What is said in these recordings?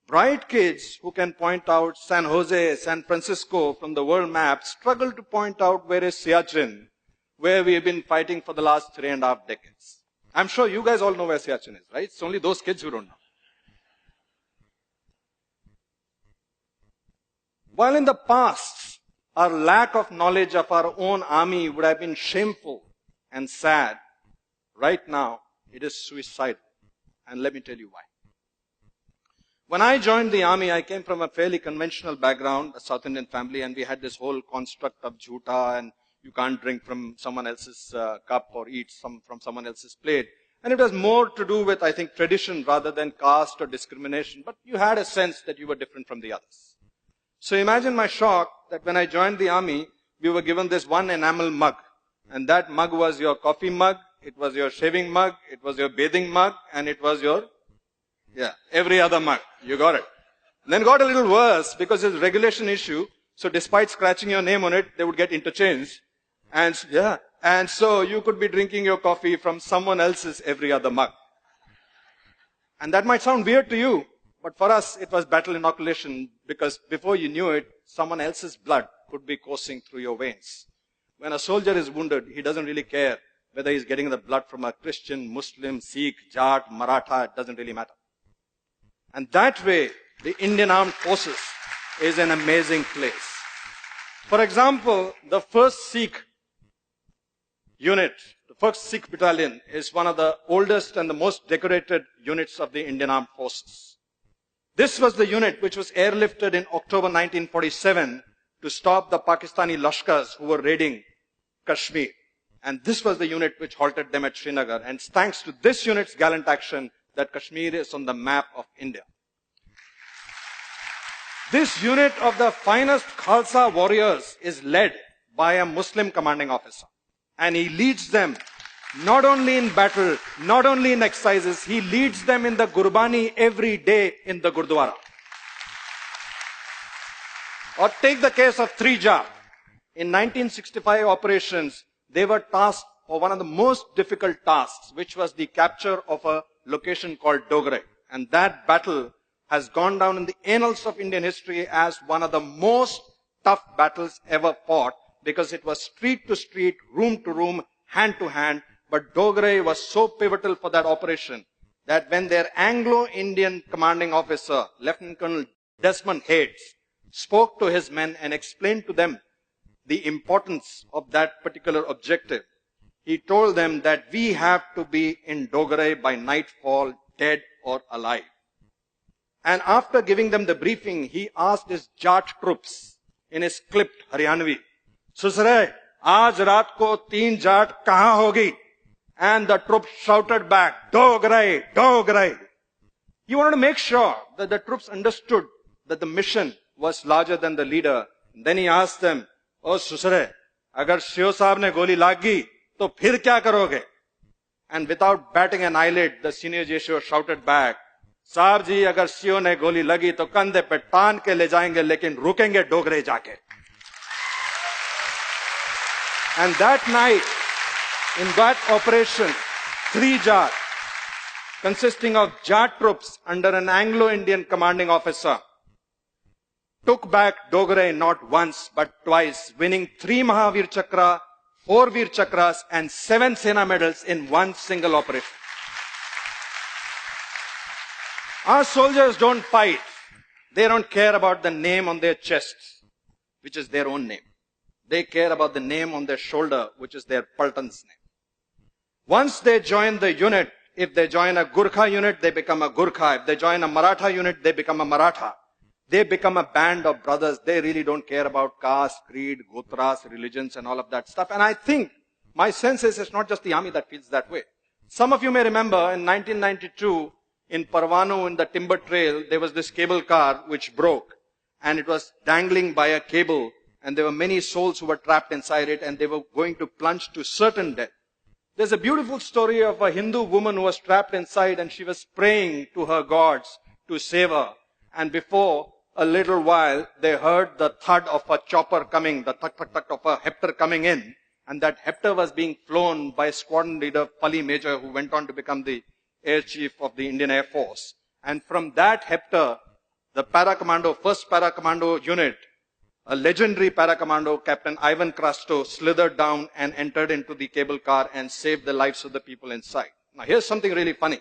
Bright kids who can point out San Jose, San Francisco from the world map struggle to point out where is Siachen, where we have been fighting for the last 3.5 decades. I'm sure you guys all know where Siachen is, right? It's only those kids who don't know. While in the past, our lack of knowledge of our own army would have been shameful and sad, right now it is suicidal. And let me tell you why. When I joined the army, I came from a fairly conventional background, a South Indian family, and we had this whole construct of jhuta and you can't drink from someone else's cup or eat from someone else's plate. And it was more to do with, I think, tradition rather than caste or discrimination. But you had a sense that you were different from the others. So imagine my shock that when I joined the army, we were given this one enamel mug. And that mug was your coffee mug, it was your shaving mug, it was your bathing mug, and it was your, every other mug. You got it. And then it got a little worse because it's a regulation issue. So despite scratching your name on it, they would get interchanged. And so you could be drinking your coffee from someone else's every other mug. And that might sound weird to you, but for us it was battle inoculation because before you knew it, someone else's blood could be coursing through your veins. When a soldier is wounded, he doesn't really care whether he's getting the blood from a Christian, Muslim, Sikh, Jat, Maratha, it doesn't really matter. And that way, the Indian Armed Forces is an amazing place. For example, the 1st Sikh unit, the 1st Sikh battalion is one of the oldest and the most decorated units of the Indian Armed Forces. This was the unit which was airlifted in October 1947 to stop the Pakistani Lashkars who were raiding Kashmir. And this was the unit which halted them at Srinagar. And it's thanks to this unit's gallant action that Kashmir is on the map of India. This unit of the finest Khalsa warriors is led by a Muslim commanding officer. And he leads them not only in battle, not only in exercises, he leads them in the Gurbani every day in the Gurdwara. Or take the case of Trija. In 1965 operations, they were tasked for one of the most difficult tasks, which was the capture of a location called Dogre. And that battle has gone down in the annals of Indian history as one of the most tough battles ever fought because it was street to street, room to room, hand to hand. But Dogre was so pivotal for that operation that when their Anglo-Indian commanding officer, Lieutenant Colonel Desmond Hayes, spoke to his men and explained to them the importance of that particular objective, he told them that we have to be in Dogre by nightfall, dead or alive. And after giving them the briefing, he asked his Jat troops in his clipped Haryanvi, Susre, aaj raat ko 3 Jat kahan hogi? And the troops shouted back, Dogre, Dogre. He wanted to make sure that the troops understood that the mission was larger than the leader. And then he asked them, Oh Susre, agar Shio Saab ne goli lagi, to phir kya karoge? And without batting an eyelid, the senior Jesho shouted back, Saab ji, agar Shio ne goli lagi, to kandhe pe taan ke le jayenge, lekin rukenge Dogre jaake. And that night, in that operation, 3 Jat, consisting of Jat troops under an Anglo-Indian commanding officer, took back Dogre not once but twice, winning 3 Mahavir Chakra, 4 Veer Chakras and 7 Sena medals in one single operation. Our soldiers don't fight. They don't care about the name on their chests, which is their own name. They care about the name on their shoulder, which is their Paltan's name. Once they join the unit, if they join a Gurkha unit, they become a Gurkha. If they join a Maratha unit, they become a Maratha. They become a band of brothers. They really don't care about caste, creed, gotras, religions and all of that stuff. And I think, my sense is it's not just the army that feels that way. Some of you may remember in 1992, in Parvanu, in the timber trail, there was this cable car which broke. And it was dangling by a cable. And there were many souls who were trapped inside it and they were going to plunge to certain death. There's a beautiful story of a Hindu woman who was trapped inside and she was praying to her gods to save her. And before a little while, they heard the thud of a chopper coming, the thud of a hepter coming in. And that hepter was being flown by squadron leader Pali Major, who went on to become the air chief of the Indian Air Force. And from that hepter, the para-commando, first para-commando unit, a legendary para-commando, Captain Ivan Krasto, slithered down and entered into the cable car and saved the lives of the people inside. Now here's something really funny.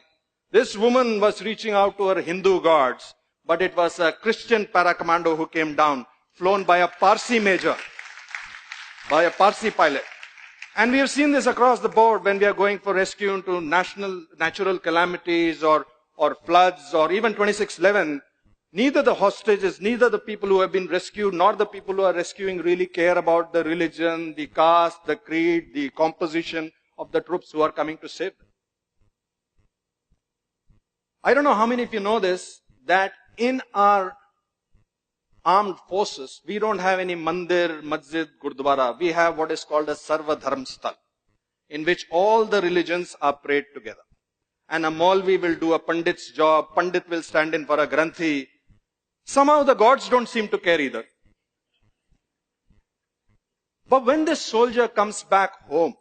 This woman was reaching out to her Hindu guards, but it was a Christian para-commando who came down, flown by a Parsi major, by a Parsi pilot. And we have seen this across the board when we are going for rescue into natural calamities or floods or even 2611. Neither the hostages, neither the people who have been rescued, nor the people who are rescuing really care about the religion, the caste, the creed, the composition of the troops who are coming to save them. I don't know how many of you know this, that in our armed forces, we don't have any mandir, masjid, gurdwara. We have what is called a Sarva Dharm Sthal, in which all the religions are prayed together. And a Maulvi will do a Pandit's job, Pandit will stand in for a Granthi. Somehow the gods don't seem to care either. But when this soldier comes back home,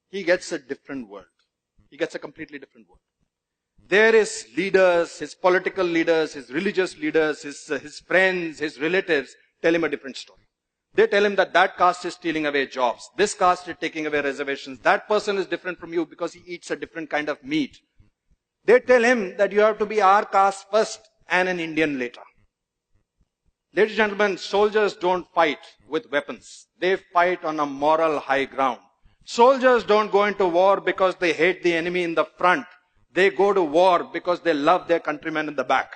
he gets a different world. He gets a completely different world. There his leaders, his political leaders, his religious leaders, his friends, his relatives tell him a different story. They tell him that caste is stealing away jobs. This caste is taking away reservations. That person is different from you because he eats a different kind of meat. They tell him that you have to be our caste first and an Indian later. Ladies and gentlemen, soldiers don't fight with weapons. They fight on a moral high ground. Soldiers don't go into war because they hate the enemy in the front. They go to war because they love their countrymen in the back.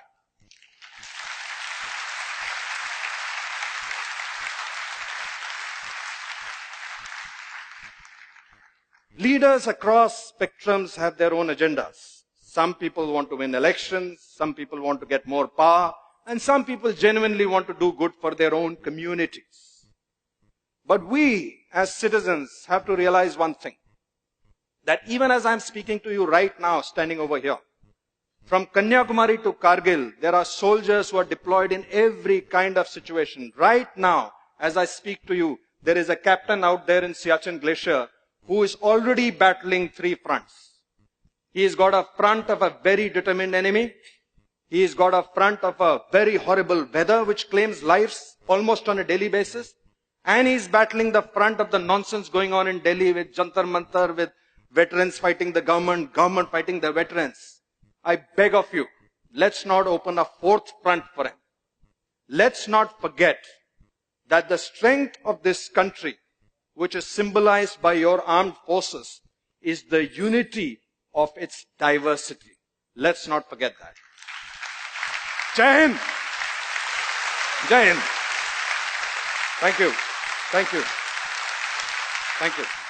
Leaders across spectrums have their own agendas. Some people want to win elections, some people want to get more power, and some people genuinely want to do good for their own communities. But we, as citizens, have to realize one thing. That even as I'm speaking to you right now, standing over here, from Kanyakumari to Kargil, there are soldiers who are deployed in every kind of situation. Right now, as I speak to you, there is a captain out there in Siachen Glacier who is already battling 3 fronts. He's got a front of a very determined enemy. He's got a front of a very horrible weather which claims lives almost on a daily basis. And he's battling the front of the nonsense going on in Delhi with Jantar Mantar, with veterans fighting the government, government fighting the veterans. I beg of you, let's not open a 4th front for him. Let's not forget that the strength of this country, which is symbolized by your armed forces, is the unity of its diversity. Let's not forget that. Jai Hind! Jai Hind! Thank you. Thank you. Thank you.